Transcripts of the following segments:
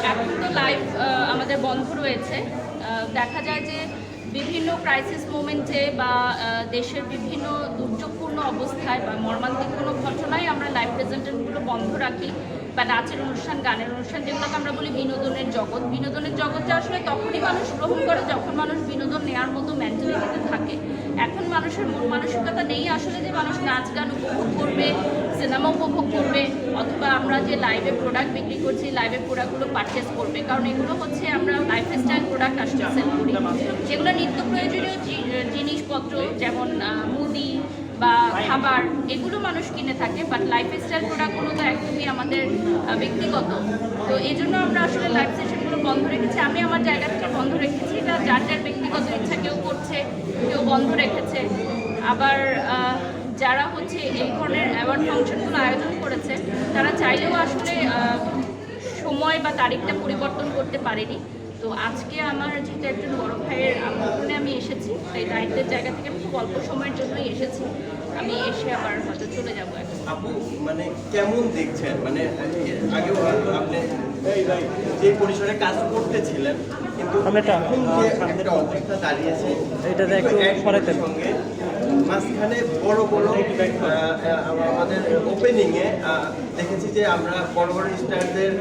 এখন তো লাইভ আমাদের বন্ধ রয়েছে। দেখা যায় যে বিভিন্ন ক্রাইসিস মোমেন্টে বা দেশের বিভিন্ন দুর্যোগপূর্ণ অবস্থায় বা মর্মান্তিক কোনো ঘটনায় আমরা লাইভ প্রেজেন্টেশনগুলো বন্ধ রাখি, বা নাচের অনুষ্ঠান, গানের অনুষ্ঠান, যেগুলোকে আমরা বলি বিনোদনের জগৎ। বিনোদনের জগৎটা আসলে তখনই মানুষ গ্রহণ করে যখন মানুষ বিনোদন নেওয়ার মতো মেন্টালিটিতে থাকে। এখন মানুষের মন মানসিকতা নেই আসলে যে মানুষ নাচ গান উপভোগ করবে, সিনেমা উপভোগ করবে, অথবা আমরা যে লাইভে প্রোডাক্ট বিক্রি করছি লাইভে প্রোডাক্টগুলো পারচেস করবে। কারণ এগুলো হচ্ছে আমরা লাইফস্টাইল প্রোডাক্ট আসলে সেল করি, যেগুলো নিত্য প্রয়োজনীয় জিনিসপত্র, যেমন মুদি বা খাবার, এগুলো মানুষ কিনে থাকে। বাট লাইফস্টাইল প্রোডাক্টগুলো তো একদমই আমাদের ব্যক্তিগত। তো এই জন্য আমরা আসলে লাইভ সেশনগুলো বন্ধ রেখেছি। আমি আমার জায়গা থেকে বন্ধ রেখেছি। এটা যার যার ব্যক্তিগত ইচ্ছা, কেউ করছে, কেউ বন্ধ রেখেছে। আবার যারা হচ্ছে এই ধরনের অ্যাওয়ার্ড ফাংশনগুলো আয়োজন করেছে, তারা চাইলেও আসলে সময় বা তারিখটা পরিবর্তন করতে পারেনি। তো আজকে আমার যেহেতু একজন বড় ভাইয়ের আমন্ত্রণে আমি এসেছি, তাই দায়িত্বের জায়গা থেকে আমি খুব অল্প সময়ের জন্যই এসেছি। আমি এসে আবার হয়তো চলে যাবো এখন। আপু মানে কেমন দেখছেন, মানে আগে আপনি যে পরিসরে কাজ করতেছিলেন, কিন্তু এখন যে একটা অবস্থা দাঁড়িয়েছে এটাতে একটু সরাইতে সঙ্গে মাঝখানে বড় বড় আমাদের ওপেনিংয়ে দেখেছি যে আমরা বড় বড় স্টারদের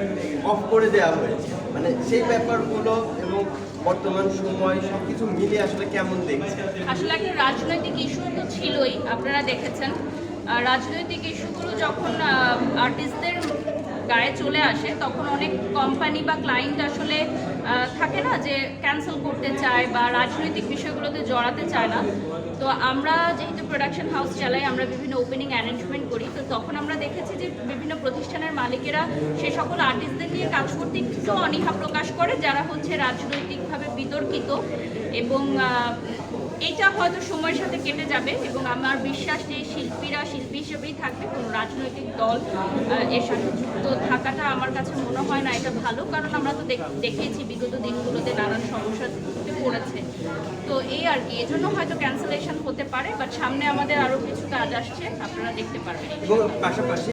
অফ করে দেওয়া হয়েছে, মানে সেই ব্যাপারগুলো এবং বর্তমান সময় সবকিছু মিলিয়ে আসলে কেমন দেখছেন? আসলে একটা রাজনৈতিক ইস্যু তো ছিলই, আপনারা দেখেছেন। রাজনৈতিক ইস্যুগুলো যখন আর্টিস্টদের গায়ে চলে আসে, তখন অনেক কোম্পানি বা ক্লায়েন্ট আসলে থাকে না যে ক্যান্সেল করতে চায় বা রাজনৈতিক বিষয়গুলোতে জড়াতে চায় না। তো আমরা যেহেতু প্রোডাকশন হাউস চালাই, আমরা বিভিন্ন ওপেনিং অ্যারেঞ্জমেন্ট করি, তো তখন আমরা দেখেছি যে বিভিন্ন প্রতিষ্ঠানের মালিকেরা সে সকল আর্টিস্টদের নিয়ে কাজ করতে একটু অনীহা প্রকাশ করে, যারা হচ্ছে রাজনৈতিকভাবে বিতর্কিত। এবং এইটা হয়তো সময়ের সাথে কেটে যাবে, এবং আমার বিশ্বাস যে শিল্পীরা শিল্পী হিসেবেই থাকবে, কোনো রাজনৈতিক দল এর সাথে যুক্ত থাকাটা আমার কাছে মনে হয় না এটা ভালো। কারণ আমরা তো দেখেছি বিগত দিনগুলোতে নানান সমস্যাতে পড়েছে। তো এই আর কি, এজন্য হয়তো ক্যান্সেলেশন হতে পারে, বাট সামনে আমাদের আরও কিছু কাজ আসছে, আপনারা দেখতে পারবেন। এবং পাশাপাশি